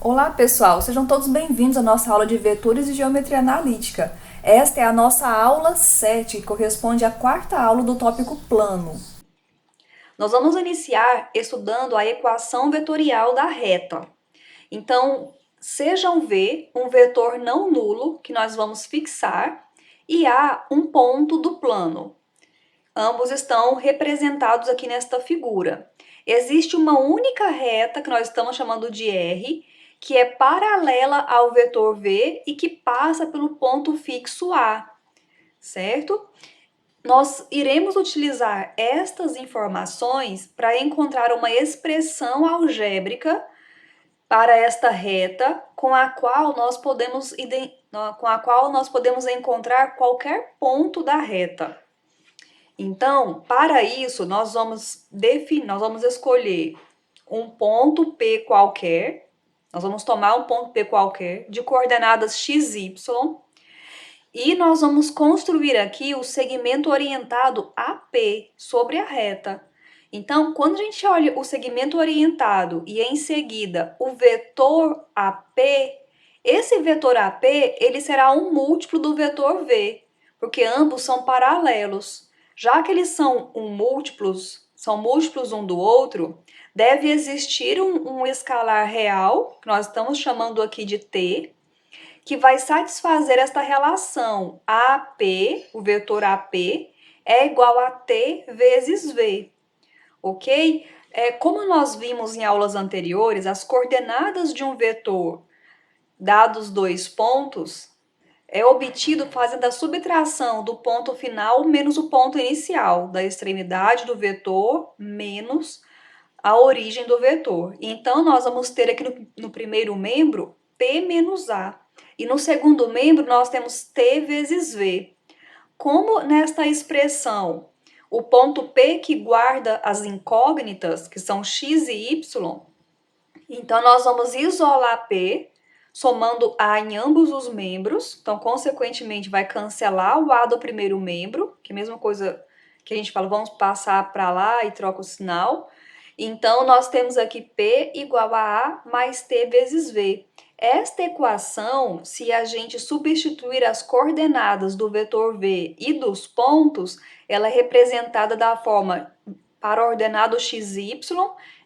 Olá pessoal, sejam todos bem-vindos à nossa aula de vetores e geometria analítica. Esta é a nossa aula 7, que corresponde à quarta aula do tópico plano. Nós vamos iniciar estudando a equação vetorial da reta. Então, seja um V um vetor não nulo que nós vamos fixar e A um ponto do plano. Ambos estão representados aqui nesta figura. Existe uma única reta que nós estamos chamando de R, que é paralela ao vetor V e que passa pelo ponto fixo A, certo? Nós iremos utilizar estas informações para encontrar uma expressão algébrica para esta reta com a qual nós podemos encontrar qualquer ponto da reta. Então, para isso, nós vamos escolher um ponto P qualquer. Nós vamos tomar um ponto P qualquer de coordenadas x, y, e nós vamos construir aqui o segmento orientado AP sobre a reta. Então, quando a gente olha o segmento orientado e em seguida o vetor AP, esse vetor AP ele será um múltiplo do vetor V, porque ambos são paralelos. Já que eles são múltiplos um do outro, deve existir um escalar real, que nós estamos chamando aqui de T, que vai satisfazer esta relação AP, o vetor AP, é igual a T vezes V, ok? Como nós vimos em aulas anteriores, as coordenadas de um vetor, dados dois pontos, é obtido fazendo a subtração do ponto final menos o ponto inicial, da extremidade do vetor menos a origem do vetor. Então, nós vamos ter aqui no primeiro membro P menos A. E no segundo membro, nós temos T vezes V. Como nesta expressão, o ponto P que guarda as incógnitas, que são x e y, então nós vamos isolar P, somando A em ambos os membros. Então, consequentemente, vai cancelar o A do primeiro membro, que é a mesma coisa que a gente fala, vamos passar para lá e troca o sinal. Então, nós temos aqui P igual a A mais T vezes V. Esta equação, se a gente substituir as coordenadas do vetor V e dos pontos, ela é representada da forma paraordenado xy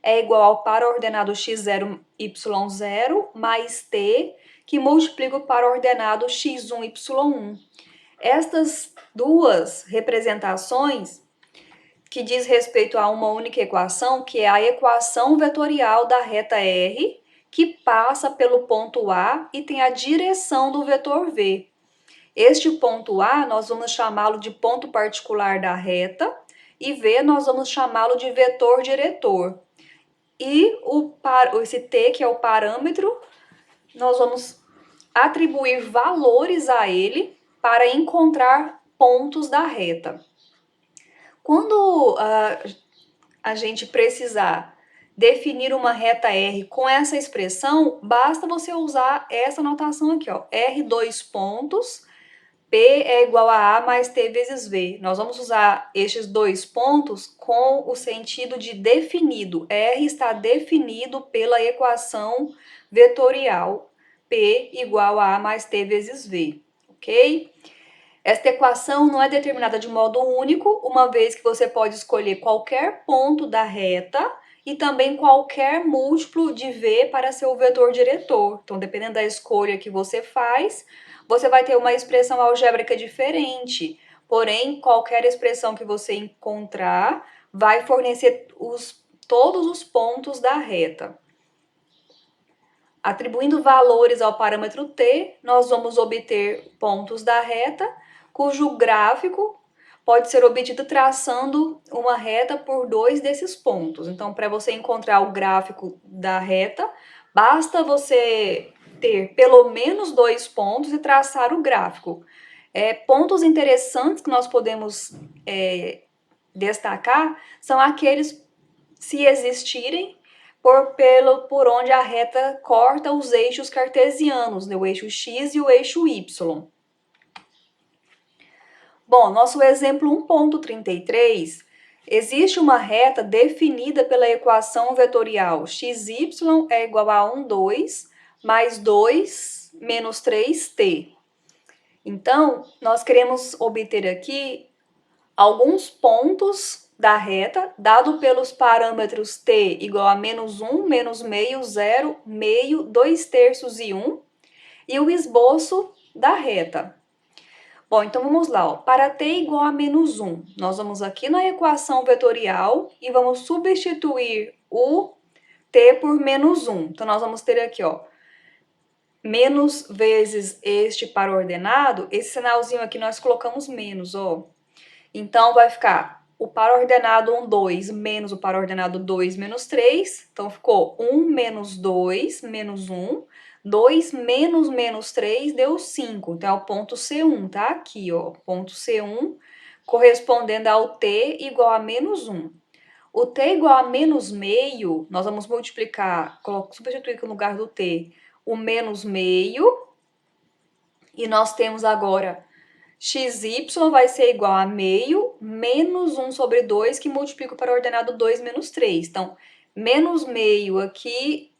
é igual ao paraordenado x0, y0 mais t, que multiplica o paraordenado x1, y1. Estas duas representações que diz respeito a uma única equação, que é a equação vetorial da reta R, que passa pelo ponto A e tem a direção do vetor V. Este ponto A, nós vamos chamá-lo de ponto particular da reta, e V nós vamos chamá-lo de vetor diretor. E esse T, que é o parâmetro, nós vamos atribuir valores a ele para encontrar pontos da reta. Quando a gente precisar definir uma reta R com essa expressão, basta você usar essa notação aqui, ó, R dois pontos, P é igual a A mais T vezes V. Nós vamos usar estes dois pontos com o sentido de definido. R está definido pela equação vetorial P igual a A mais T vezes V, ok? Esta equação não é determinada de modo único, uma vez que você pode escolher qualquer ponto da reta e também qualquer múltiplo de V para ser o vetor diretor. Então, dependendo da escolha que você faz, você vai ter uma expressão algébrica diferente. Porém, qualquer expressão que você encontrar vai fornecer todos os pontos da reta. Atribuindo valores ao parâmetro t, nós vamos obter pontos da reta, cujo gráfico pode ser obtido traçando uma reta por dois desses pontos. Então, para você encontrar o gráfico da reta, basta você ter pelo menos dois pontos e traçar o gráfico. Pontos interessantes que nós podemos destacar são aqueles, se existirem, por onde a reta corta os eixos cartesianos, né? O eixo x e o eixo y. Bom, nosso exemplo 1.33, existe uma reta definida pela equação vetorial xy é igual a 1, 2, mais 2 menos 3t. Então, nós queremos obter aqui alguns pontos da reta, dado pelos parâmetros t igual a menos 1, menos meio, 0, meio, 2 terços e 1, e o esboço da reta. Bom, então vamos lá, ó. Para t igual a menos 1, nós vamos aqui na equação vetorial e vamos substituir o t por menos 1. Então, nós vamos ter aqui, ó, menos vezes este par ordenado, esse sinalzinho aqui nós colocamos menos, ó. Então, vai ficar o par ordenado 1, 2, menos o par ordenado 2, menos 3. Então, ficou 1 menos 2, menos 1. 2 menos menos 3 deu 5. Então, é o ponto C1, tá? Aqui, ó, ponto C1, correspondendo ao t igual a menos 1. O t igual a menos meio, nós vamos multiplicar, substituir aqui no lugar do t, o menos meio. E nós temos agora xy vai ser igual a meio menos 1 sobre 2, que multiplica para o ordenado 2 menos 3. Então, menos meio aqui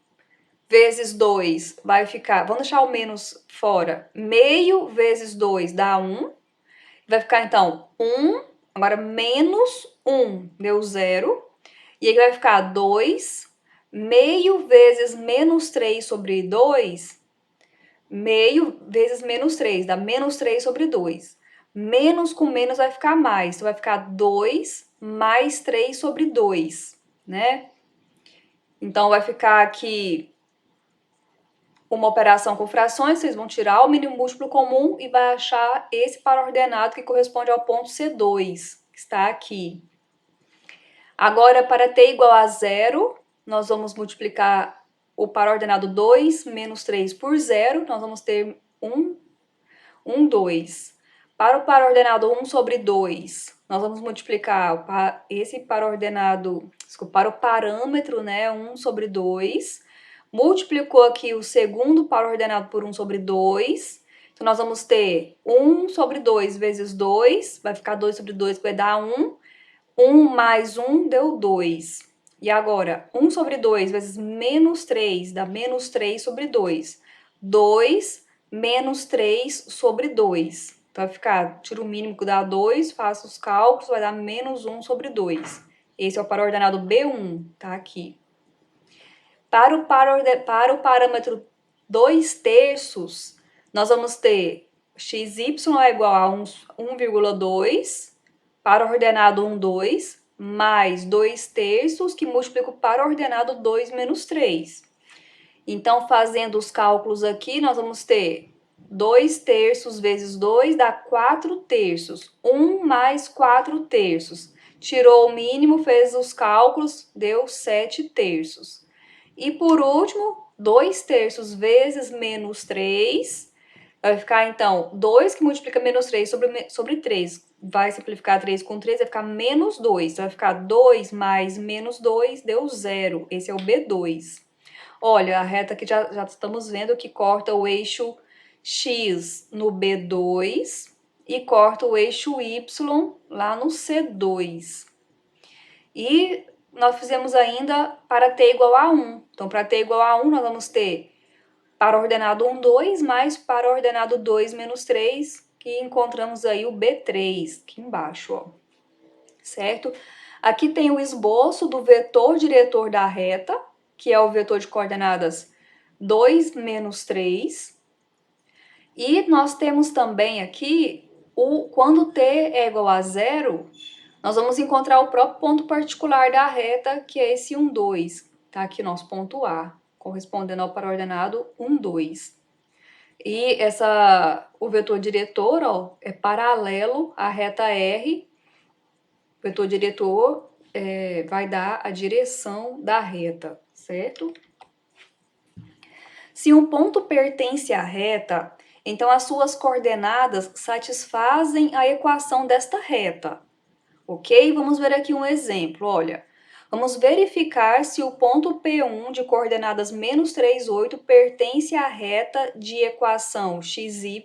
vezes 2 vai ficar, vamos deixar o menos fora, meio vezes 2 dá 1. Vai ficar, então, 1, agora menos 1 deu 0. E aí vai ficar 2, meio vezes menos 3 sobre 2, meio vezes menos 3, dá menos 3 sobre 2. Menos com menos vai ficar mais, então vai ficar 2 mais 3 sobre 2, né? Então, vai ficar aqui uma operação com frações, vocês vão tirar o mínimo múltiplo comum e vai achar esse par ordenado que corresponde ao ponto C2, que está aqui. Agora, para t igual a 0, nós vamos multiplicar o par ordenado 2 menos 3 por 0, nós vamos ter 1, 2. Para o par ordenado 1 sobre 2, nós vamos multiplicar esse par ordenado, desculpa, para o parâmetro, né, 1 sobre 2. Multiplicou aqui o segundo par ordenado por 1 sobre 2. Então, nós vamos ter 1 sobre 2 vezes 2, vai ficar 2 sobre 2, que vai dar 1. 1 mais 1 deu 2. E agora, 1 sobre 2 vezes menos 3 dá menos 3 sobre 2. 2 menos 3 sobre 2. Então, vai ficar, tiro o mínimo que dá 2, faço os cálculos, vai dar menos 1 sobre 2. Esse é o par ordenado B1, tá aqui. Para o parâmetro 2 terços, nós vamos ter xy é igual a 1,2, para ordenado 1, 2, mais 2 terços, que multiplico para ordenado 2 menos 3. Então, fazendo os cálculos aqui, nós vamos ter 2 terços vezes 2 dá 4 terços. 1 mais 4 terços. Tirou o mínimo, fez os cálculos, deu 7 terços. E por último, 2 terços vezes menos 3. Vai ficar, então, 2 que multiplica menos 3 sobre 3. Vai simplificar 3 com 3, vai ficar menos 2. Então, vai ficar 2 mais menos 2 deu 0. Esse é o B2. Olha, a reta aqui já estamos vendo que corta o eixo X no B2 e corta o eixo Y lá no C2. E nós fizemos ainda para t igual a 1. Então, para t igual a 1, nós vamos ter par ordenado 1, 2, mais par ordenado 2 menos 3, que encontramos aí o B3, aqui embaixo, ó. Certo? Aqui tem o esboço do vetor diretor da reta, que é o vetor de coordenadas 2 menos 3. E nós temos também aqui, quando t é igual a 0, nós vamos encontrar o próprio ponto particular da reta, que é esse 1, 2. Tá aqui nosso ponto A, correspondendo ao par ordenado 1, 2. E o vetor diretor, ó, é paralelo à reta R. O vetor diretor vai dar a direção da reta, certo? Se um ponto pertence à reta, então as suas coordenadas satisfazem a equação desta reta. Ok? Vamos ver aqui um exemplo, olha. Vamos verificar se o ponto P1 de coordenadas menos 3, 8 pertence à reta de equação xy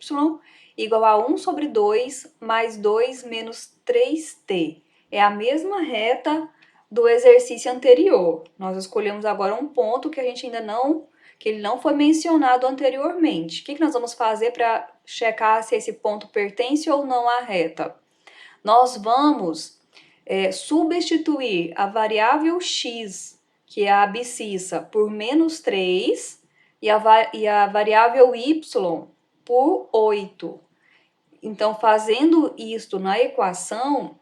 igual a 1 sobre 2 mais 2 menos 3t. É a mesma reta do exercício anterior. Nós escolhemos agora um ponto que a gente ainda não, que ele não foi mencionado anteriormente. O que nós vamos fazer para checar se esse ponto pertence ou não à reta? Nós vamos substituir a variável x, que é a abscissa, por menos 3 e a variável y por 8. Então, fazendo isto na equação,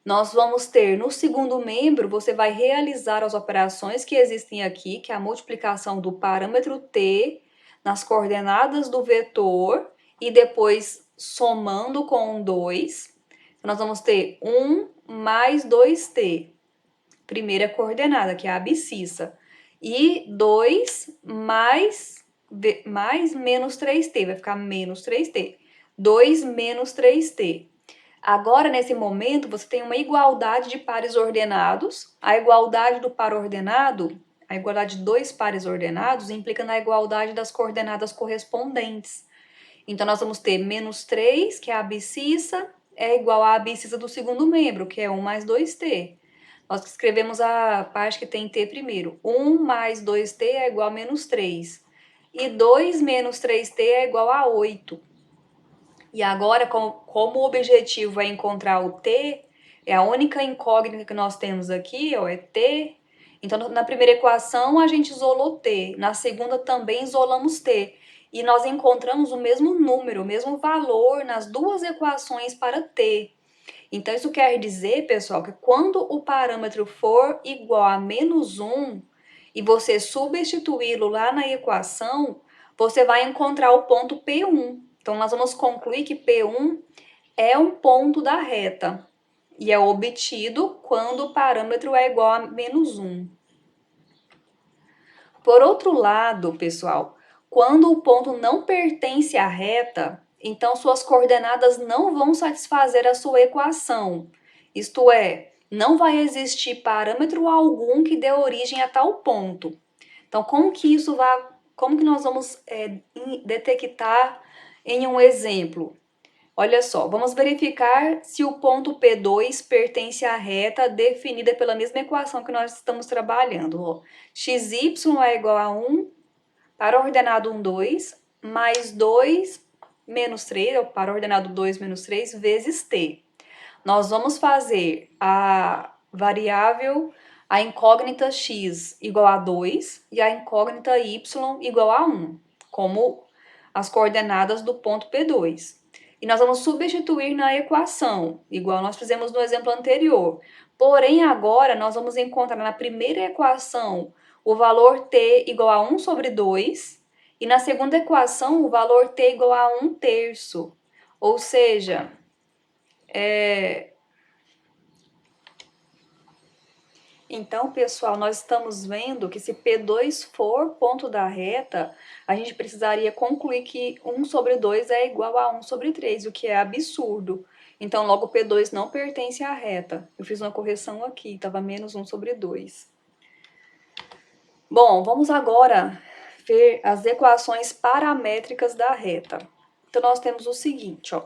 nós vamos ter no segundo membro, você vai realizar as operações que existem aqui, que é a multiplicação do parâmetro t nas coordenadas do vetor e depois somando com 2. Então, nós vamos ter 1 mais 2t, primeira coordenada, que é a abscissa, e 2 mais menos 3t, vai ficar menos 3t. 2 menos 3t. Agora, nesse momento, você tem uma igualdade de pares ordenados. A igualdade do par ordenado, a igualdade de dois pares ordenados, implica na igualdade das coordenadas correspondentes. Então, nós vamos ter menos 3, que é a abscissa, é igual à abscissa do segundo membro, que é 1 mais 2t. Nós escrevemos a parte que tem t primeiro. 1 mais 2t é igual a menos 3. E 2 menos 3t é igual a 8. E agora, como o objetivo é encontrar o t, é a única incógnita que nós temos aqui, ó, é t. Então, na primeira equação, a gente isolou t. Na segunda, também isolamos t. E nós encontramos o mesmo número, o mesmo valor nas duas equações para t. Então, isso quer dizer, pessoal, que quando o parâmetro for igual a menos 1 e você substituí-lo lá na equação, você vai encontrar o ponto P1. Então, nós vamos concluir que P1 é um ponto da reta e é obtido quando o parâmetro é igual a menos 1. Por outro lado, pessoal, quando o ponto não pertence à reta, então suas coordenadas não vão satisfazer a sua equação. Isto é, não vai existir parâmetro algum que dê origem a tal ponto. Então, como que nós vamos detectar em um exemplo? Olha só, vamos verificar se o ponto P2 pertence à reta definida pela mesma equação que nós estamos trabalhando. Ó. XY é igual a 1 para o ordenado 1, 2, mais 2 menos 3, ou para o ordenado 2 menos 3, vezes t. Nós vamos fazer a variável, a incógnita x igual a 2 e a incógnita y igual a 1, como as coordenadas do ponto P2. E nós vamos substituir na equação, igual nós fizemos no exemplo anterior. Porém, agora nós vamos encontrar na primeira equação o valor t igual a 1 sobre 2 e na segunda equação o valor t igual a 1 terço. Ou seja, Então, pessoal, nós estamos vendo que se P2 for ponto da reta, a gente precisaria concluir que 1 sobre 2 é igual a 1 sobre 3, o que é absurdo. Então, logo P2 não pertence à reta. Eu fiz uma correção aqui, estava menos 1 sobre 2. Bom, vamos agora ver as equações paramétricas da reta. Então, nós temos o seguinte, ó.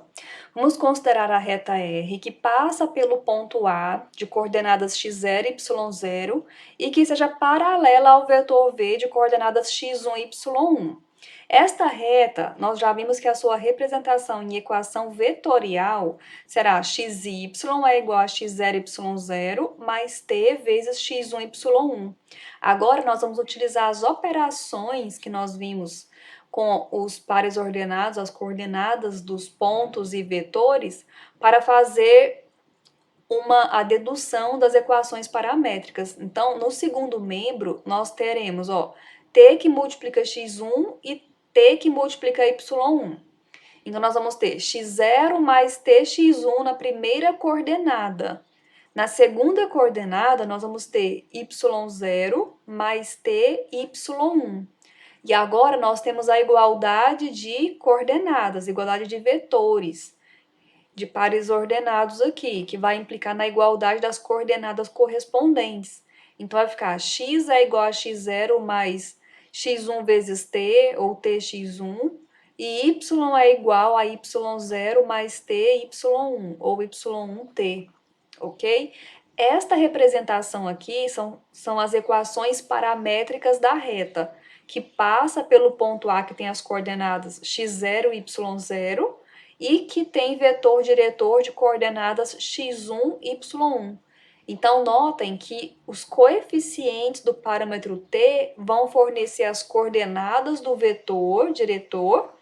Vamos considerar a reta R, que passa pelo ponto A, de coordenadas x0 e y0, e que seja paralela ao vetor V, de coordenadas x1 e y1. Esta reta, nós já vimos que a sua representação em equação vetorial será xy é igual a x0, y0, mais t vezes x1, y1. Agora, nós vamos utilizar as operações que nós vimos com os pares ordenados, as coordenadas dos pontos e vetores, para fazer a dedução das equações paramétricas. Então, no segundo membro, nós teremos t que multiplica x1 e t que multiplica y1. Então, nós vamos ter x0 mais tx1 na primeira coordenada. Na segunda coordenada, nós vamos ter y0 mais ty1. E agora nós temos a igualdade de coordenadas, igualdade de vetores, de pares ordenados aqui, que vai implicar na igualdade das coordenadas correspondentes. Então, vai ficar x é igual a x0 mais x1 vezes t, ou tx1, e y é igual a y0 mais ty1, ou y1t, ok? Esta representação aqui são as equações paramétricas da reta, que passa pelo ponto A, que tem as coordenadas x0 e y0, e que tem vetor diretor de coordenadas x1 e y1. Então, notem que os coeficientes do parâmetro t vão fornecer as coordenadas do vetor diretor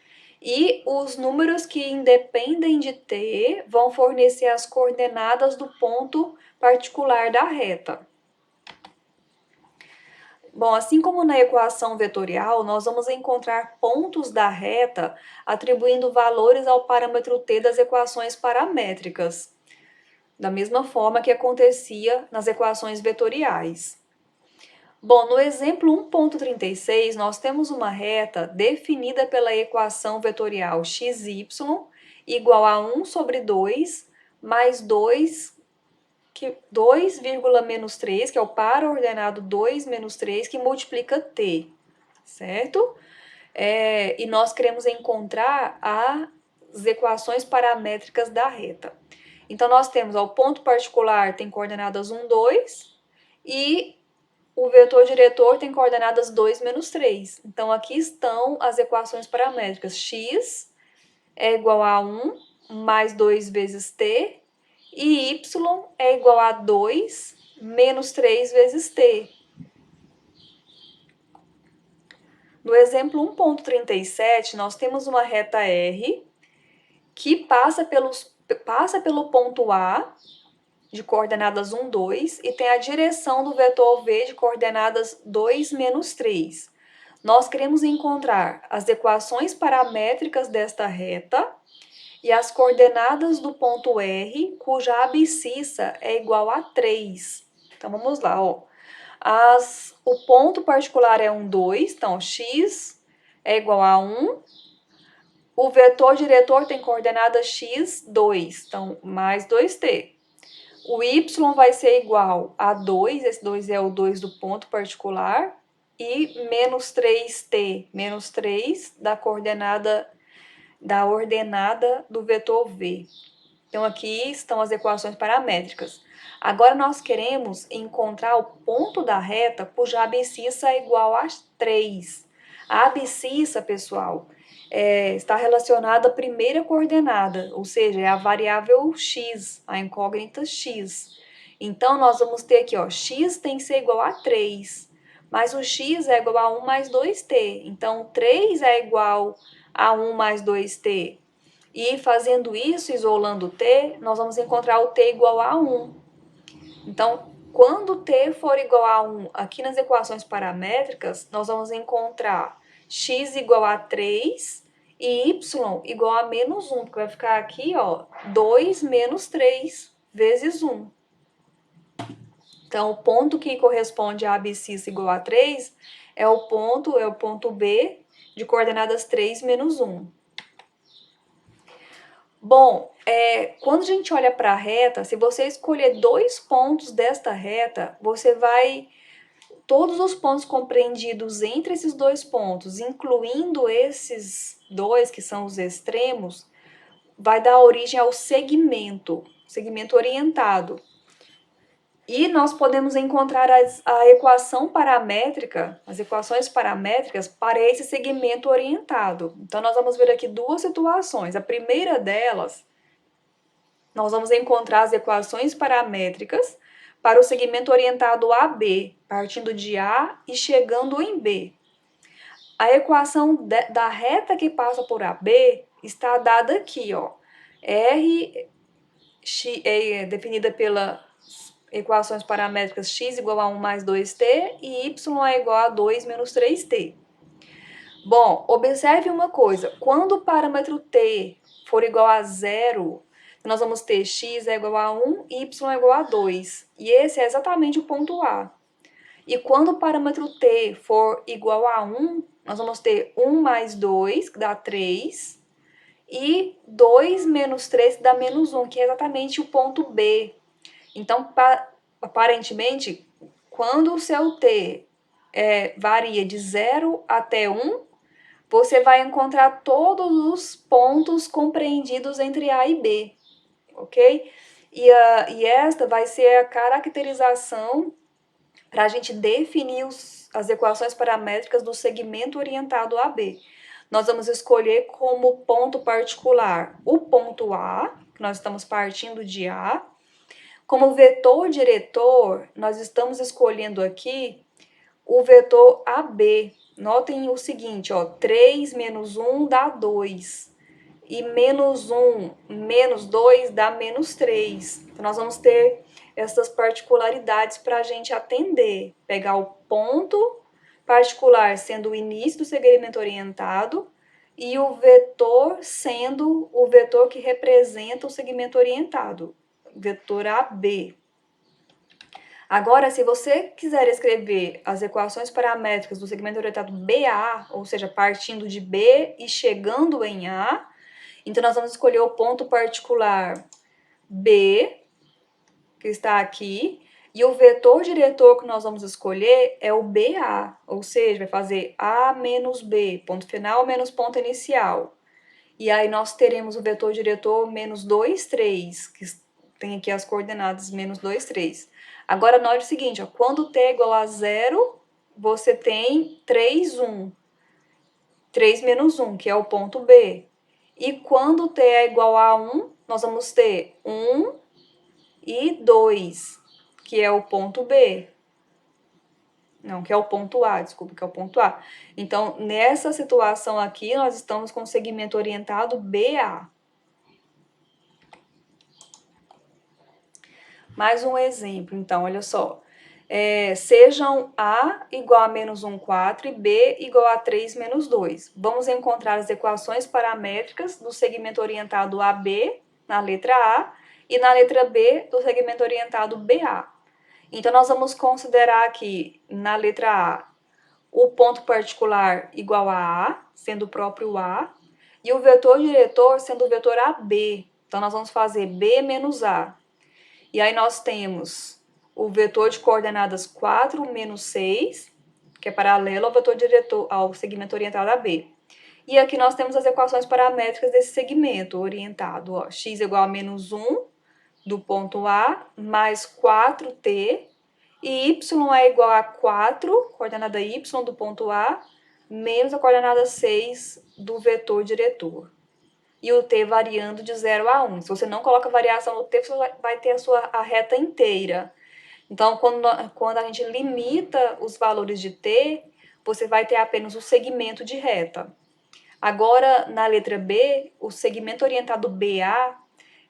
e os números que independem de t vão fornecer as coordenadas do ponto particular da reta. Bom, assim como na equação vetorial, nós vamos encontrar pontos da reta atribuindo valores ao parâmetro t das equações paramétricas, da mesma forma que acontecia nas equações vetoriais. Bom, no exemplo 1.36, nós temos uma reta definida pela equação vetorial xy igual a 1 sobre 2 mais 2 menos 3, que é o par ordenado 2 menos 3, que multiplica t, certo? E nós queremos encontrar as equações paramétricas da reta. Então, nós temos, o ponto particular tem coordenadas 1, 2, e o vetor diretor tem coordenadas 2, menos 3. Então, aqui estão as equações paramétricas. X é igual a 1 mais 2 vezes t, e y é igual a 2 menos 3 vezes t. No exemplo 1.37, nós temos uma reta R que passa pelo ponto A, de coordenadas 1, 2, e tem a direção do vetor V de coordenadas 2, menos 3. Nós queremos encontrar as equações paramétricas desta reta e as coordenadas do ponto R, cuja abscissa é igual a 3. Então, vamos lá, ó. O ponto particular é 1, 2, então x é igual a 1. O vetor diretor tem coordenada x, 2, então mais 2t. O y vai ser igual a 2, esse 2 é o 2 do ponto particular, e menos 3t, menos 3 da ordenada do vetor v. Então, aqui estão as equações paramétricas. Agora, nós queremos encontrar o ponto da reta cuja abscissa é igual a 3. A abscissa, pessoal, está relacionada à primeira coordenada, ou seja, é a variável x, a incógnita x. Então, nós vamos ter aqui, ó, x tem que ser igual a 3, mas o x é igual a 1 mais 2t. Então, 3 é igual a 1 mais 2t. E fazendo isso, isolando t, nós vamos encontrar o t igual a 1. Então, quando t for igual a 1 aqui nas equações paramétricas, nós vamos encontrar x igual a 3 e y igual a menos 1, porque vai ficar aqui, ó, 2 menos 3 vezes 1. Então, o ponto que corresponde à abscissa igual a 3 é o ponto B de coordenadas 3 menos 1. Bom, quando a gente olha para a reta, se você escolher 2 pontos desta reta, você vai... Todos os pontos compreendidos entre esses 2 pontos, incluindo esses 2 que são os extremos, vai dar origem ao segmento orientado. E nós podemos encontrar a equação paramétrica, as equações paramétricas para esse segmento orientado. Então, nós vamos ver aqui 2 situações. A primeira delas, nós vamos encontrar as equações paramétricas para o segmento orientado AB, partindo de A e chegando em B. A equação da reta que passa por AB está dada aqui, ó. R é definida pela equações paramétricas x igual a 1 mais 2t e y é igual a 2 menos 3t. Bom, observe uma coisa, quando o parâmetro t for igual a 0, nós vamos ter x é igual a 1 e y é igual a 2. E esse é exatamente o ponto A. E quando o parâmetro t for igual a 1, nós vamos ter 1 mais 2, que dá 3, e 2 menos 3, que dá menos 1, que é exatamente o ponto B. Então, aparentemente, quando o seu t varia de 0 até 1, você vai encontrar todos os pontos compreendidos entre A e B, ok? E esta vai ser a caracterização para a gente definir as equações paramétricas do segmento orientado AB. Nós vamos escolher como ponto particular o ponto A, que nós estamos partindo de A. Como vetor diretor, nós estamos escolhendo aqui o vetor AB. Notem o seguinte, ó, 3 menos 1 dá 2. E menos 1 menos 2 dá menos 3. Então, nós vamos ter essas particularidades para a gente atender. Pegar o ponto particular sendo o início do segmento orientado e o vetor sendo o vetor que representa o segmento orientado, vetor AB. Agora, se você quiser escrever as equações paramétricas do segmento orientado BA, ou seja, partindo de B e chegando em A, então nós vamos escolher o ponto particular B, que está aqui, e o vetor diretor que nós vamos escolher é o BA, ou seja, vai fazer A menos B, ponto final menos ponto inicial. E aí nós teremos o vetor diretor menos 2, 3, que tem aqui as coordenadas menos 2, 3. Agora, note o seguinte, ó, quando t é igual a 0, você tem 3, 1. 3 menos 1, que é o ponto B. E quando t é igual a 1, nós vamos ter 1 e 2, que é o ponto B. Não, que é o ponto A, desculpa, que é o ponto A. Então, nessa situação aqui, nós estamos com o segmento orientado BA. Mais um exemplo, então, olha só. Sejam A igual a menos 1, 4 e B igual a 3, menos 2. Vamos encontrar as equações paramétricas do segmento orientado AB, na letra A, e na letra B, do segmento orientado BA. Então, nós vamos considerar aqui, na letra A, o ponto particular igual a A, sendo o próprio A, e o vetor diretor sendo o vetor AB. Então, nós vamos fazer B menos A. E aí nós temos o vetor de coordenadas 4 menos 6, que é paralelo ao vetor diretor, ao segmento orientado AB. E aqui nós temos as equações paramétricas desse segmento orientado. Ó, x igual a menos 1 do ponto A, mais 4t, e y é igual a 4, coordenada y do ponto A, menos a coordenada 6 do vetor diretor. E o t variando de 0 a 1. Se você não coloca variação no t, você vai ter a reta inteira. Então, quando a gente limita os valores de t, você vai ter apenas o segmento de reta. Agora, na letra B, o segmento orientado BA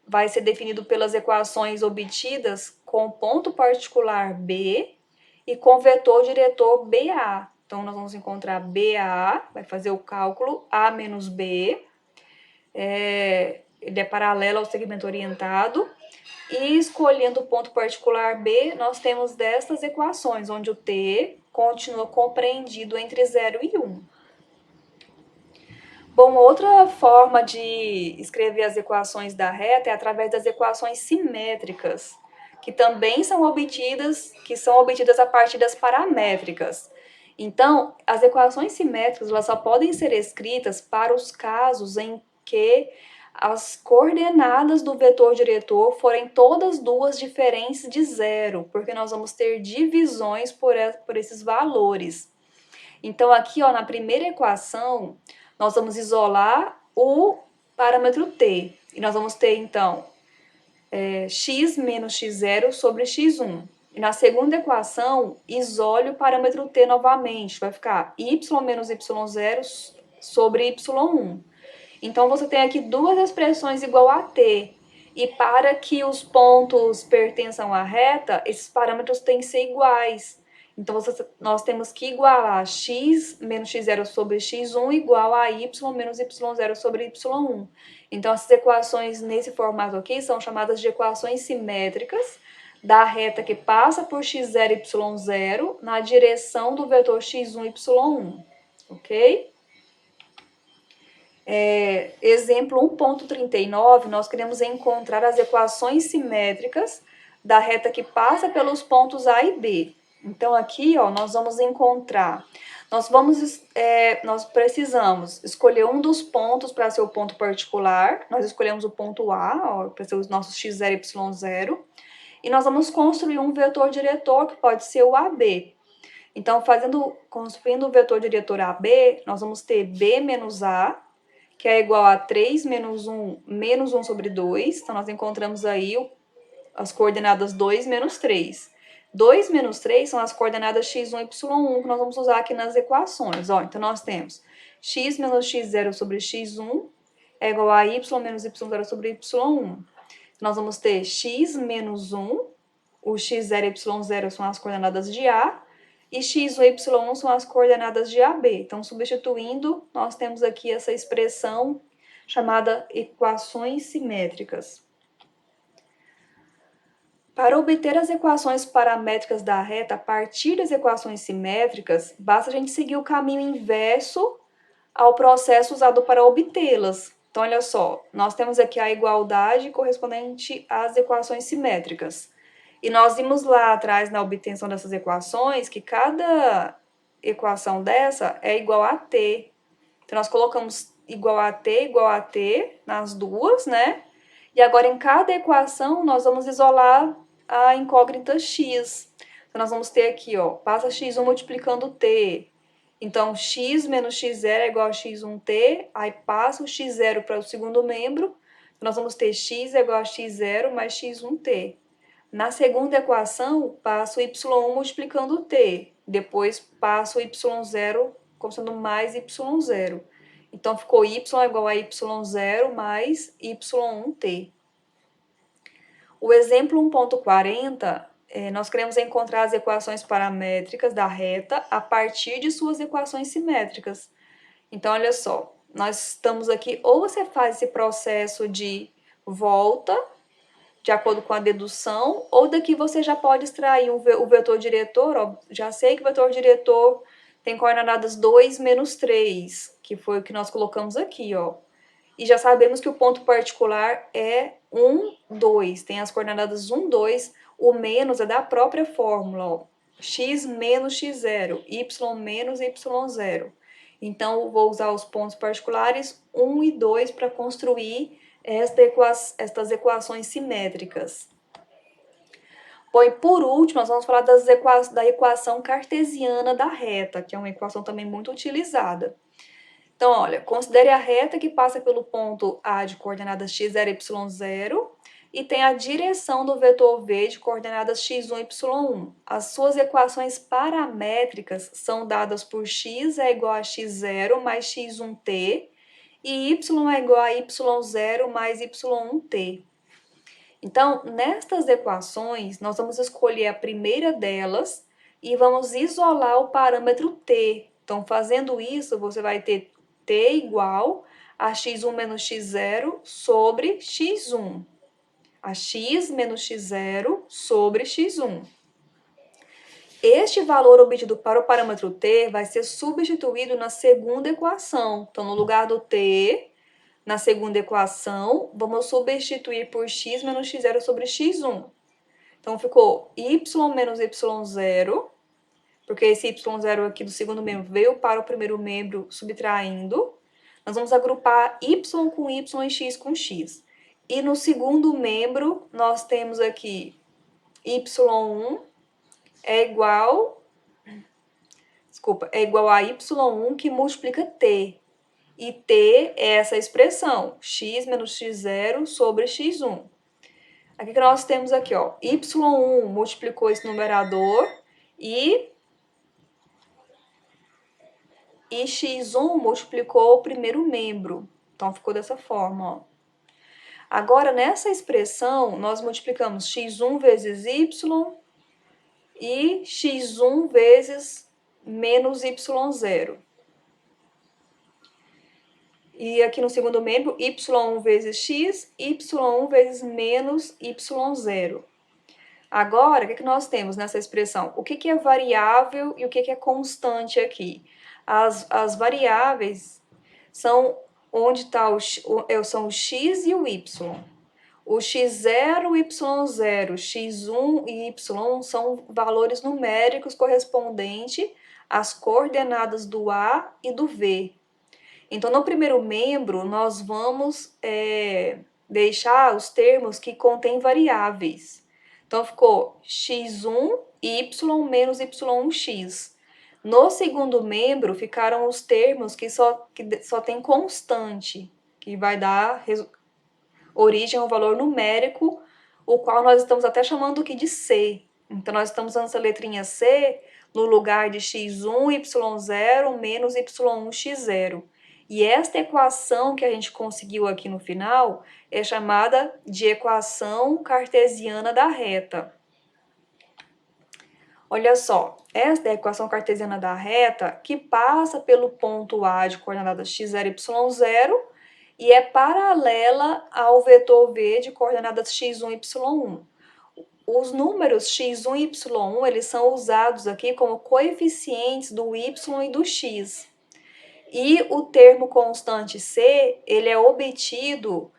vai ser definido pelas equações obtidas com ponto particular B e com vetor diretor BA. Então, nós vamos encontrar BA, vai fazer o cálculo A menos B, ele é paralelo ao segmento orientado, e escolhendo o ponto particular B, nós temos destas equações, onde o t continua compreendido entre 0 e 1. Bom, outra forma de escrever as equações da reta é através das equações simétricas, que também são obtidas a partir das paramétricas. Então, as equações simétricas elas só podem ser escritas para os casos em que as coordenadas do vetor diretor forem todas duas diferentes de 0, porque nós vamos ter divisões por esses valores. Então, aqui, ó, na primeira equação, nós vamos isolar o parâmetro t. E nós vamos ter, então, x menos x0 sobre x1. E na segunda equação, isole o parâmetro t novamente. Vai ficar y menos y0 sobre y1. Então, você tem aqui duas expressões igual a t. E para que os pontos pertençam à reta, esses parâmetros têm que ser iguais. Então, nós temos que igualar x menos x0 sobre x1 igual a y menos y0 sobre y1. Então, essas equações nesse formato aqui são chamadas de equações simétricas da reta que passa por x0 e y0 na direção do vetor x1 e y1, ok? Exemplo 1.39, nós queremos encontrar as equações simétricas da reta que passa pelos pontos A e B. Então, aqui, ó, nós vamos encontrar, nós precisamos escolher um dos pontos para ser o ponto particular, nós escolhemos o ponto A, para ser os nossos x0 e y0, e nós vamos construir um vetor diretor, que pode ser o AB. Então, construindo o vetor diretor AB, nós vamos ter B menos A, que é igual a 3 menos 1 sobre 2. Então, nós encontramos aí as coordenadas 2 menos 3. 2 menos 3 são as coordenadas x1 e y1 que nós vamos usar aqui nas equações. Ó, então, nós temos x menos x0 sobre x1 é igual a y menos y0 sobre y1. Nós vamos ter x menos 1, o x0 e y0 são as coordenadas de A, e x1 e y1 são as coordenadas de AB. Então, substituindo, nós temos aqui essa expressão chamada equações simétricas. Para obter as equações paramétricas da reta a partir das equações simétricas, basta a gente seguir o caminho inverso ao processo usado para obtê-las. Então, olha só, nós temos aqui a igualdade correspondente às equações simétricas. E nós vimos lá atrás, na obtenção dessas equações, que cada equação dessa é igual a t. Então, nós colocamos igual a t nas duas, né? E agora, em cada equação, nós vamos isolar a incógnita x. Então, nós vamos ter aqui, ó, passa x1 multiplicando t. Então, x menos x0 é igual a x1t, aí passa o x0 para o segundo membro, então nós vamos ter x é igual a x0 mais x1t. Na segunda equação, passa o y1 multiplicando t, depois passa o y0 como sendo mais y0. Então, ficou y é igual a y0 mais y1t. O exemplo 1.40, nós queremos encontrar as equações paramétricas da reta a partir de suas equações simétricas. Então, olha só, nós estamos aqui, ou você faz esse processo de volta, de acordo com a dedução, ou daqui você já pode extrair o vetor diretor, ó, já sei que o vetor diretor tem coordenadas 2 menos 3, que foi o que nós colocamos aqui, ó. E já sabemos que o ponto particular é 1, 2, tem as coordenadas 1, 2, o menos é da própria fórmula, ó, x menos x0, y menos y0. Então, eu vou usar os pontos particulares 1 e 2 para construir estas equações simétricas. Bom, e por último, nós vamos falar da equação cartesiana da reta, que é uma equação também muito utilizada. Então, olha, considere a reta que passa pelo ponto A de coordenadas x0 e y0 e tem a direção do vetor V de coordenadas x1 e y1. As suas equações paramétricas são dadas por x é igual a x0 mais x1t e y é igual a y0 mais y1t. Então, nestas equações, nós vamos escolher a primeira delas e vamos isolar o parâmetro t. Então, fazendo isso, você vai ter t igual a x1 menos x0 sobre x1. A x menos x0 sobre x1. Este valor obtido para o parâmetro t vai ser substituído na segunda equação. Então, no lugar do t, na segunda equação, vamos substituir por x menos x0 sobre x1. Então, ficou y menos y0, porque esse y0 aqui do segundo membro veio para o primeiro membro subtraindo. Nós vamos agrupar y com y e x com x. E no segundo membro, nós temos aqui y1 é igual a y1 que multiplica t. E t é essa expressão, x menos x0 sobre x1. Aqui que nós temos aqui, ó, y1 multiplicou esse numerador e x1 multiplicou o primeiro membro. Então, ficou dessa forma, ó. Agora, nessa expressão, nós multiplicamos x1 vezes y e x1 vezes menos y0. E aqui no segundo membro, y1 vezes x, y1 vezes menos y0. Agora, o que nós temos nessa expressão? O que é variável e o que é constante aqui? As variáveis são onde são o x e o y. O x0, o y0, x1 e y são valores numéricos correspondentes às coordenadas do A e do V. Então, no primeiro membro, nós vamos deixar os termos que contêm variáveis. Então, ficou x1, y menos y1x. No segundo membro, ficaram os termos que só tem constante, que vai dar origem ao valor numérico, o qual nós estamos até chamando aqui de C. Então, nós estamos usando essa letrinha C no lugar de x1, y0 menos y1, x0. E esta equação que a gente conseguiu aqui no final é chamada de equação cartesiana da reta. Olha só, esta é a equação cartesiana da reta que passa pelo ponto A de coordenadas x0 e y0 e é paralela ao vetor V de coordenadas x1 e y1. Os números x1 e y1, eles são usados aqui como coeficientes do y e do x. E o termo constante C, ele é obtido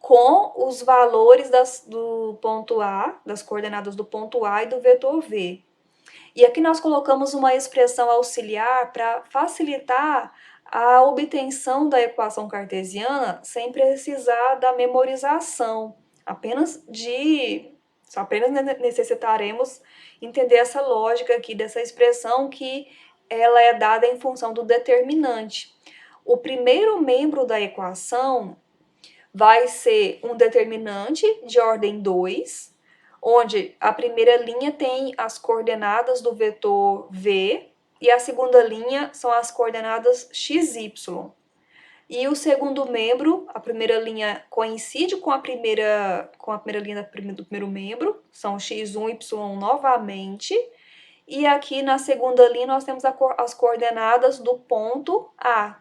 com os valores do ponto A, das coordenadas do ponto A e do vetor V. E aqui nós colocamos uma expressão auxiliar para facilitar a obtenção da equação cartesiana sem precisar da memorização. Apenas necessitaremos entender essa lógica aqui dessa expressão que ela é dada em função do determinante. O primeiro membro da equação vai ser um determinante de ordem 2, onde a primeira linha tem as coordenadas do vetor V e a segunda linha são as coordenadas x, y. E o segundo membro, a primeira linha coincide com a primeira linha do primeiro membro, são x1 e y1 novamente. E aqui na segunda linha nós temos as coordenadas do ponto A.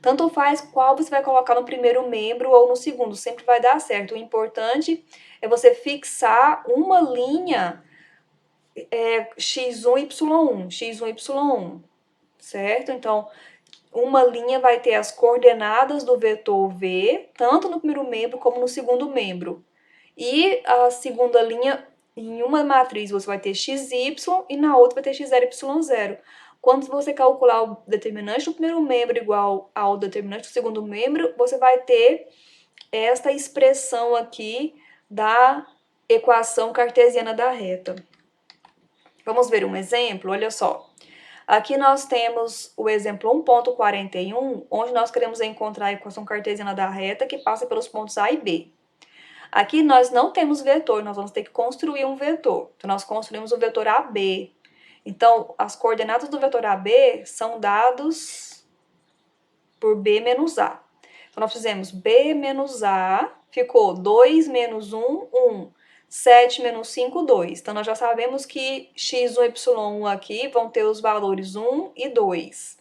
Tanto faz qual você vai colocar no primeiro membro ou no segundo, sempre vai dar certo. O importante é você fixar uma linha x1, y1, x1, y1, certo? Então, uma linha vai ter as coordenadas do vetor V, tanto no primeiro membro como no segundo membro. E a segunda linha, em uma matriz, você vai ter xy e na outra vai ter x0 e y0. Quando você calcular o determinante do primeiro membro igual ao determinante do segundo membro, você vai ter esta expressão aqui da equação cartesiana da reta. Vamos ver um exemplo? Olha só. Aqui nós temos o exemplo 1.41, onde nós queremos encontrar a equação cartesiana da reta que passa pelos pontos A e B. Aqui nós não temos vetor, nós vamos ter que construir um vetor. Então, nós construímos o vetor AB. Então, as coordenadas do vetor AB são dados por B menos A. Então, nós fizemos B menos A, ficou 2 menos 1, 1. 7 menos 5, 2. Então, nós já sabemos que x1 e y1 aqui vão ter os valores 1 e 2.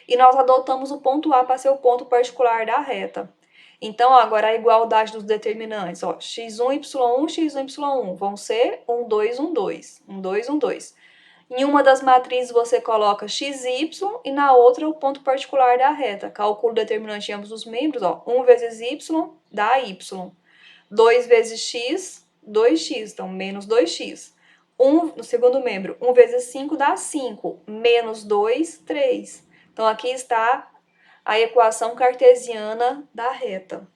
E nós adotamos o ponto A para ser o ponto particular da reta. Então, agora a igualdade dos determinantes, ó, x1, y1, x1, y1, vão ser 1, 2, 1, 2. 1, 2, 1, 2. Em uma das matrizes você coloca xy e na outra o ponto particular da reta. Calcula o determinante em ambos os membros, ó, 1 vezes y dá y. 2 vezes x, 2x, então menos 2x. 1 no segundo membro, 1 vezes 5 dá 5, menos 2, 3. Então, aqui está a equação cartesiana da reta.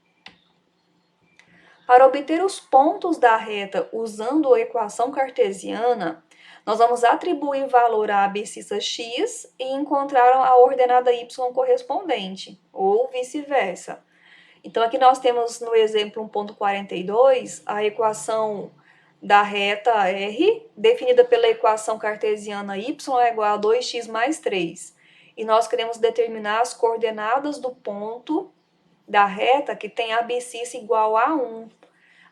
Para obter os pontos da reta usando a equação cartesiana, nós vamos atribuir valor à abscissa x e encontrar a ordenada y correspondente, ou vice-versa. Então, aqui nós temos no exemplo 1.42 a equação da reta R, definida pela equação cartesiana y é igual a 2x mais 3. E nós queremos determinar as coordenadas do ponto da reta que tem a abscissa igual a 1.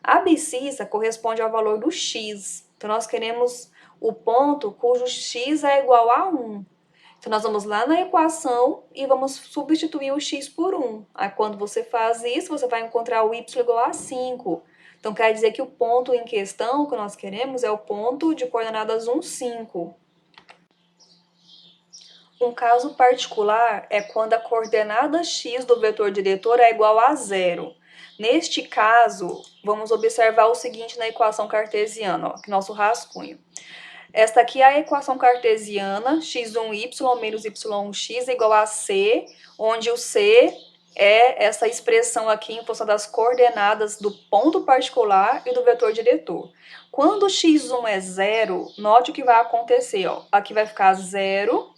A abscissa corresponde ao valor do x. Então, nós queremos o ponto cujo x é igual a 1. Então, nós vamos lá na equação e vamos substituir o x por 1. Aí, quando você faz isso, você vai encontrar o y igual a 5. Então, quer dizer que o ponto em questão que nós queremos é o ponto de coordenadas 1, 5. Um caso particular é quando a coordenada x do vetor diretor é igual a 0. Neste caso, vamos observar o seguinte na equação cartesiana, ó, aqui nosso rascunho. Esta aqui é a equação cartesiana, x1y menos y1x é igual a c, onde o c é essa expressão aqui em função das coordenadas do ponto particular e do vetor diretor. Quando x1 é 0, note o que vai acontecer, ó. Aqui vai ficar 0,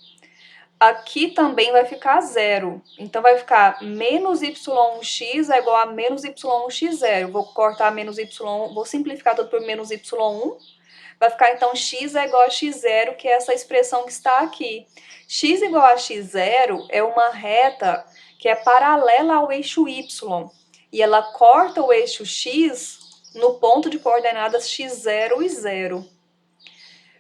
aqui também vai ficar zero. Então, vai ficar menos y1x é igual a menos y1x0. Vou cortar menos y1, vou simplificar tudo por menos y1. Vai ficar, então, x é igual a x0, que é essa expressão que está aqui. X igual a x0 é uma reta que é paralela ao eixo y. E ela corta o eixo x no ponto de coordenadas x0 e 0.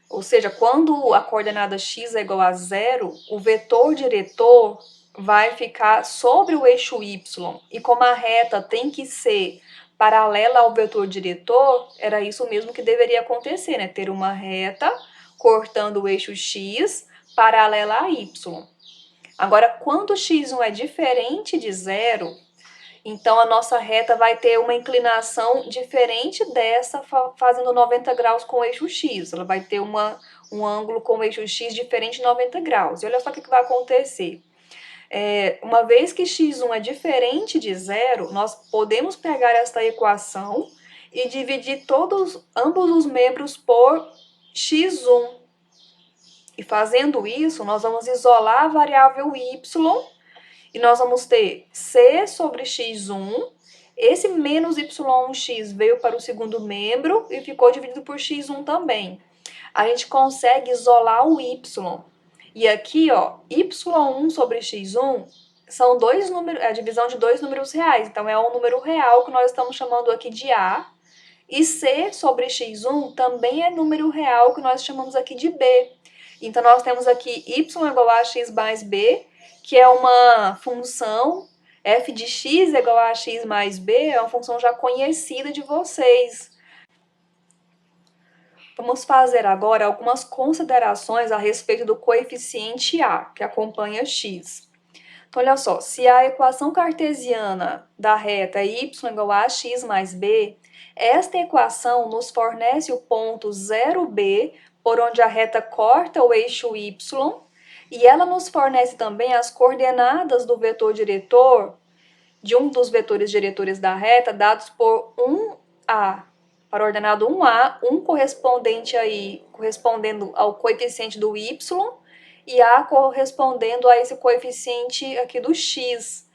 Ou seja, quando a coordenada x é igual a 0, o vetor diretor vai ficar sobre o eixo y. E como a reta tem que ser paralela ao vetor diretor, era isso mesmo que deveria acontecer, né? Ter uma reta cortando o eixo x paralela a y. Agora, quando x1 é diferente de 0, então a nossa reta vai ter uma inclinação diferente dessa, fazendo 90 graus com o eixo x. Ela vai ter um ângulo com o eixo x diferente de 90 graus. E olha só o que vai acontecer. Uma vez que x1 é diferente de 0, nós podemos pegar esta equação e dividir ambos os membros por x1. E fazendo isso, nós vamos isolar a variável y e nós vamos ter c sobre x1. Esse menos y1x veio para o segundo membro e ficou dividido por x1 também. A gente consegue isolar o y. E aqui, ó, y1 sobre x1 são dois números, é a divisão de dois números reais. Então, é um número real que nós estamos chamando aqui de A. E c sobre x1 também é número real que nós chamamos aqui de B. Então, nós temos aqui y igual a x mais b, que é uma função, f de x igual a x mais b, é uma função já conhecida de vocês. Vamos fazer agora algumas considerações a respeito do coeficiente a, que acompanha x. Então, olha só, se a equação cartesiana da reta é y igual a x mais b, esta equação nos fornece o ponto 0b, por onde a reta corta o eixo y, e ela nos fornece também as coordenadas do vetor diretor, de um dos vetores diretores da reta, dados por 1a. Para o ordenado 1a, 1 correspondendo ao coeficiente do y, e a correspondendo a esse coeficiente aqui do x.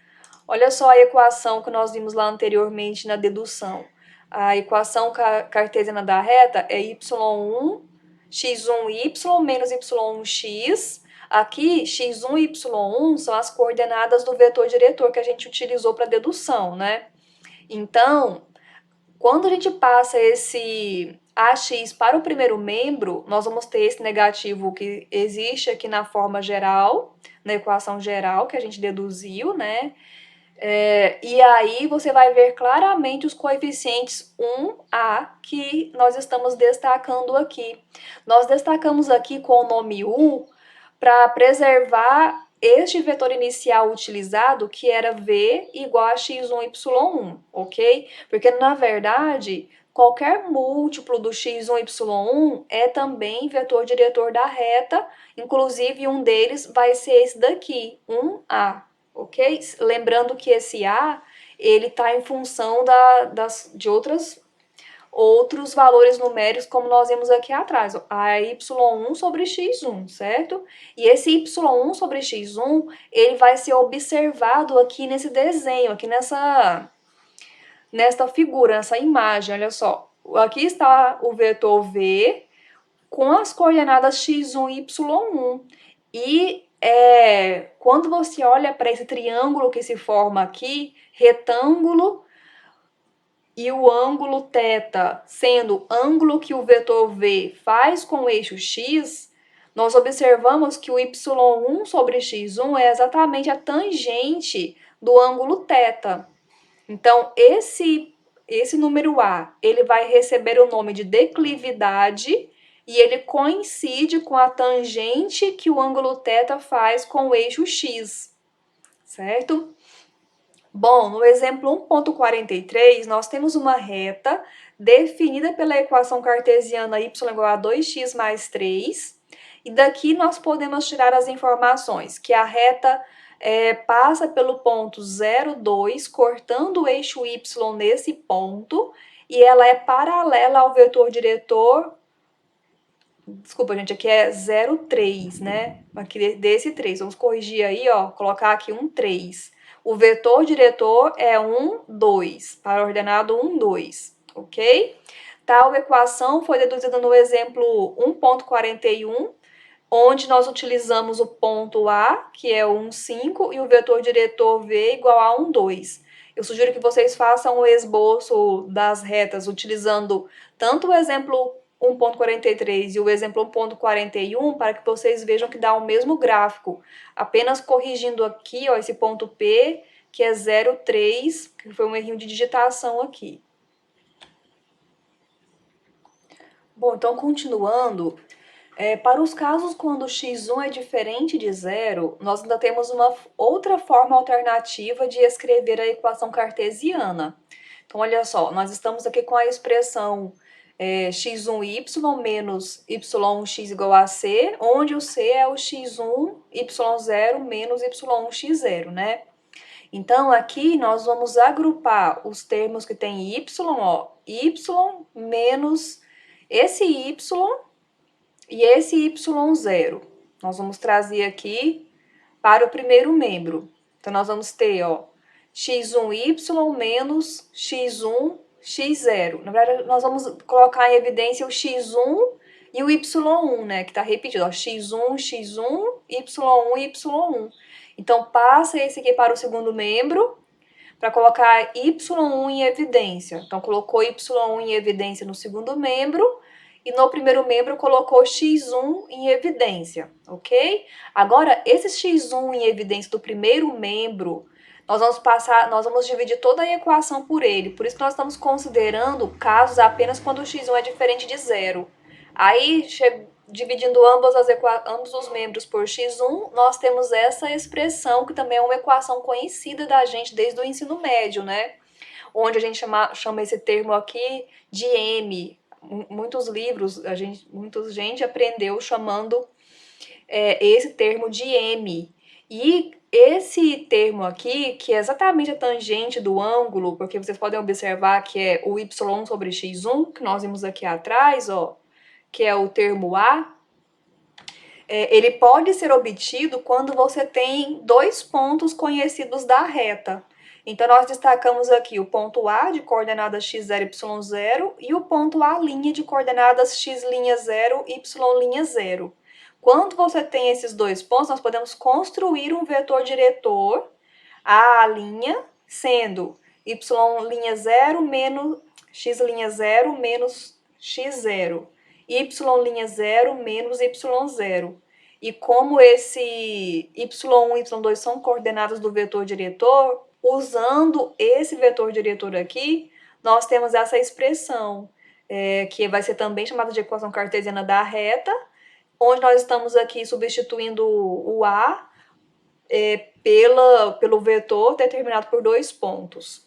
Olha só a equação que nós vimos lá anteriormente na dedução. A equação cartesiana da reta é y1, x1y menos y1x. Aqui, x1 e y1 são as coordenadas do vetor diretor que a gente utilizou para dedução, né? Então, quando a gente passa esse ax para o primeiro membro, nós vamos ter esse negativo que existe aqui na forma geral, na equação geral que a gente deduziu, né? E aí você vai ver claramente os coeficientes 1a que nós estamos destacando aqui. Nós destacamos aqui com o nome U para preservar este vetor inicial utilizado, que era v igual a x1, y1, ok? Porque, na verdade, qualquer múltiplo do x1, y1 é também vetor diretor da reta, inclusive um deles vai ser esse daqui, 1a, ok? Lembrando que esse a, ele está em função de outros valores numéricos, como nós vimos aqui atrás, a y1 sobre x1, certo? E esse y1 sobre x1, ele vai ser observado aqui nesse desenho, aqui nesta figura, nessa imagem, olha só. Aqui está o vetor v com as coordenadas x1 e y1. E quando você olha para esse triângulo que se forma aqui, retângulo, e o ângulo θ sendo ângulo que o vetor v faz com o eixo x, nós observamos que o y1 sobre x1 é exatamente a tangente do ângulo θ. Então, esse número a, ele vai receber o nome de declividade e ele coincide com a tangente que o ângulo θ faz com o eixo x, certo? Bom, no exemplo 1.43, nós temos uma reta definida pela equação cartesiana y igual a 2x mais 3. E daqui nós podemos tirar as informações que a reta passa pelo ponto 0, 2, cortando o eixo y nesse ponto. E ela é paralela ao vetor diretor Desculpa, gente, aqui é 0,3, né? Aqui desse 3. Vamos corrigir aí, ó, colocar aqui um 3. O vetor diretor é 1, 2, para o ordenado 1, 2, ok? Tal equação foi deduzida no exemplo 1.41, onde nós utilizamos o ponto A, que é 1, 5, e o vetor diretor V igual a 1, 2. Eu sugiro que vocês façam o esboço das retas utilizando tanto o exemplo 1.43 e o exemplo 1.41 para que vocês vejam que dá o mesmo gráfico. Apenas corrigindo aqui, ó, esse ponto P, que é 0,3, que foi um errinho de digitação aqui. Bom, então continuando, para os casos quando x1 é diferente de zero, nós ainda temos uma outra forma alternativa de escrever a equação cartesiana. Então, olha só, nós estamos aqui com a expressão x1y menos y1x igual a c, onde o c é o x1, y0 menos y1x0, né? Então, aqui nós vamos agrupar os termos que tem y, ó, y menos esse y e esse y0. Nós vamos trazer aqui para o primeiro membro. Então, nós vamos ter, ó, x1y menos x1x0. Na verdade, nós vamos colocar em evidência o x1 e o y1, né, que está repetido, ó, x1, x1, y1, y1. Então, passa esse aqui para o segundo membro, para colocar y1 em evidência. Então, colocou y1 em evidência no segundo membro, e no primeiro membro colocou x1 em evidência, ok? Agora, esse x1 em evidência do primeiro membro, nós vamos dividir toda a equação por ele. Por isso que nós estamos considerando casos apenas quando o x1 é diferente de zero. Aí, dividindo ambos os membros por x1, nós temos essa expressão, que também é uma equação conhecida da gente desde o ensino médio, né? Onde a gente chama esse termo aqui de M. Muitos livros, muita gente aprendeu chamando esse termo de M. E esse termo aqui, que é exatamente a tangente do ângulo, porque vocês podem observar que é o y sobre x1, que nós vimos aqui atrás, ó, que é o termo A, ele pode ser obtido quando você tem dois pontos conhecidos da reta. Então, nós destacamos aqui o ponto A de coordenadas x0, y0 e o ponto A' de coordenadas x'0, y'0. Quando você tem esses dois pontos, nós podemos construir um vetor diretor, A', sendo y'0 menos x'0 menos x0, y'0 menos y0. E como esse y1 e y2 são coordenadas do vetor diretor, usando esse vetor diretor aqui, nós temos essa expressão, que vai ser também chamada de equação cartesiana da reta, onde nós estamos aqui substituindo o A pelo vetor determinado por dois pontos.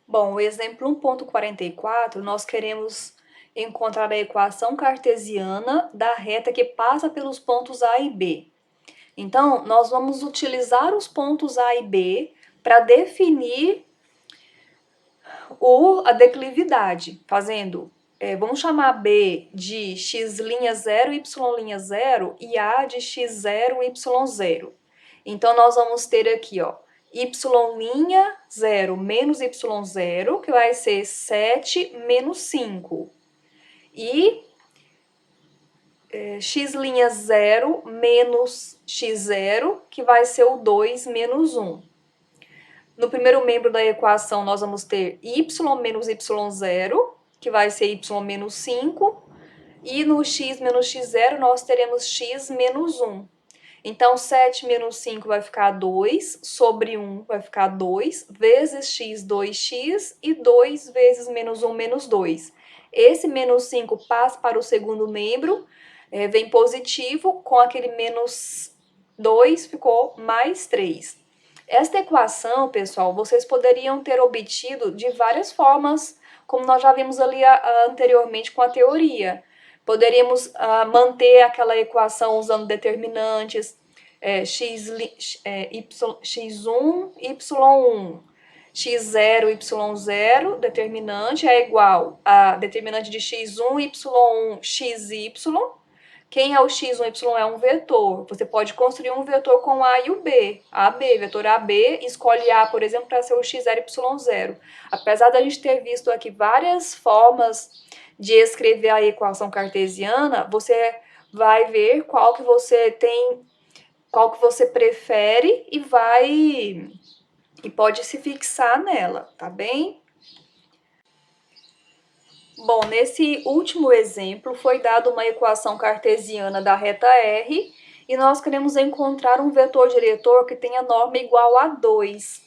Bom, o exemplo 1.44, nós queremos encontrar a equação cartesiana da reta que passa pelos pontos A e B. Então, nós vamos utilizar os pontos A e B para definir a declividade, fazendo, vamos chamar B de x'0, y'0 e A de x0, y0. Então, nós vamos ter aqui, ó, y'0 menos y0, que vai ser 7 menos 5. E x'0 menos x0, que vai ser o 2 menos 1. No primeiro membro da equação, nós vamos ter y menos y0, que vai ser y menos 5. E no x menos x0, nós teremos x menos 1. Então, 7 menos 5 vai ficar 2, sobre 1 vai ficar 2, vezes x, 2x, e 2 vezes menos 1, menos 2. Esse menos 5 passa para o segundo membro, vem positivo, com aquele menos 2 ficou mais 3. Esta equação, pessoal, vocês poderiam ter obtido de várias formas, como nós já vimos ali anteriormente com a teoria. Poderíamos manter aquela equação usando determinantes x1, y1, x0, y0, determinante, é igual a determinante de x1, y1, xy. Quem é o x, o y é um vetor. Você pode construir um vetor com A e o B. AB, vetor AB, escolhe A, por exemplo, para ser o x0, y0. Apesar da gente ter visto aqui várias formas de escrever a equação cartesiana, você vai ver qual que você tem, qual que você prefere e pode se fixar nela, tá bem? Bom, nesse último exemplo foi dada uma equação cartesiana da reta R e nós queremos encontrar um vetor diretor que tenha norma igual a 2.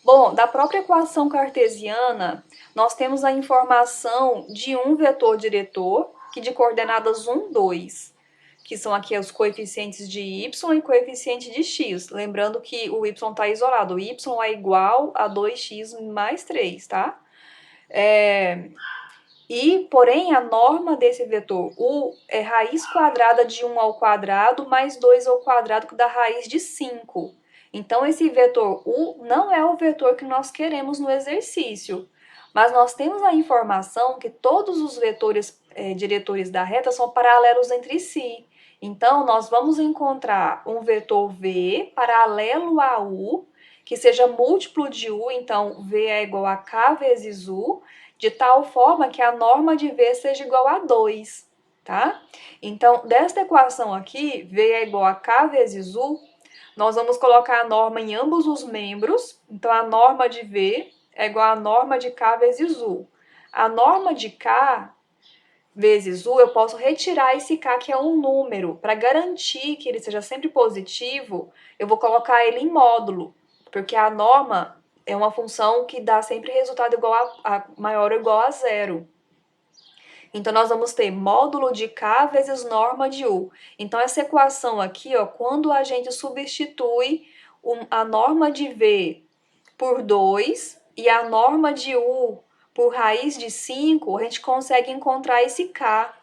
Bom, da própria equação cartesiana, nós temos a informação de um vetor diretor que de coordenadas 1, 2, que são aqui os coeficientes de y e coeficiente de x. Lembrando que o y está isolado, o y é igual a 2x mais 3, tá? Porém, a norma desse vetor u é raiz quadrada de 1 ao quadrado mais 2 ao quadrado, que dá raiz de 5. Então, esse vetor u não é o vetor que nós queremos no exercício. Mas nós temos a informação que todos os vetores diretores da reta são paralelos entre si. Então, nós vamos encontrar um vetor v paralelo a u, que seja múltiplo de u, então v é igual a k vezes u, de tal forma que a norma de v seja igual a 2, tá? Então, desta equação aqui, v é igual a k vezes u, nós vamos colocar a norma em ambos os membros. Então, a norma de v é igual à norma de k vezes u. A norma de k vezes u, eu posso retirar esse k, que é um número. Para garantir que ele seja sempre positivo, eu vou colocar ele em módulo, porque a norma é uma função que dá sempre resultado igual a maior ou igual a 0. Então, nós vamos ter módulo de k vezes norma de u. Então, essa equação aqui, ó, quando a gente substitui a norma de v por 2 e a norma de u por raiz de 5, a gente consegue encontrar esse k.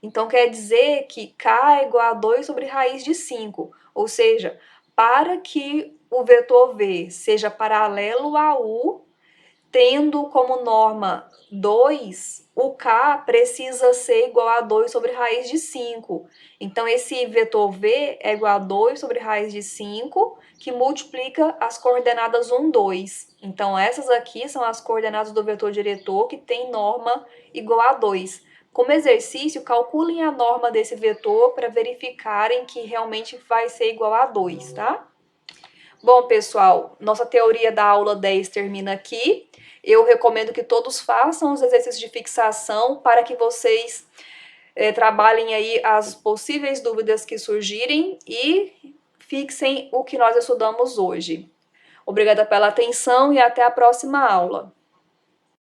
Então, quer dizer que k é igual a 2 sobre raiz de 5. Ou seja, para que o vetor v seja paralelo a u, tendo como norma 2, o k precisa ser igual a 2 sobre raiz de 5. Então, esse vetor v é igual a 2 sobre raiz de 5, que multiplica as coordenadas 1, 2. Então, essas aqui são as coordenadas do vetor diretor que tem norma igual a 2. Como exercício, calculem a norma desse vetor para verificarem que realmente vai ser igual a 2, tá? Bom, pessoal, nossa teoria da aula 10 termina aqui. Eu recomendo que todos façam os exercícios de fixação para que vocês trabalhem aí as possíveis dúvidas que surgirem e fixem o que nós estudamos hoje. Obrigada pela atenção e até a próxima aula.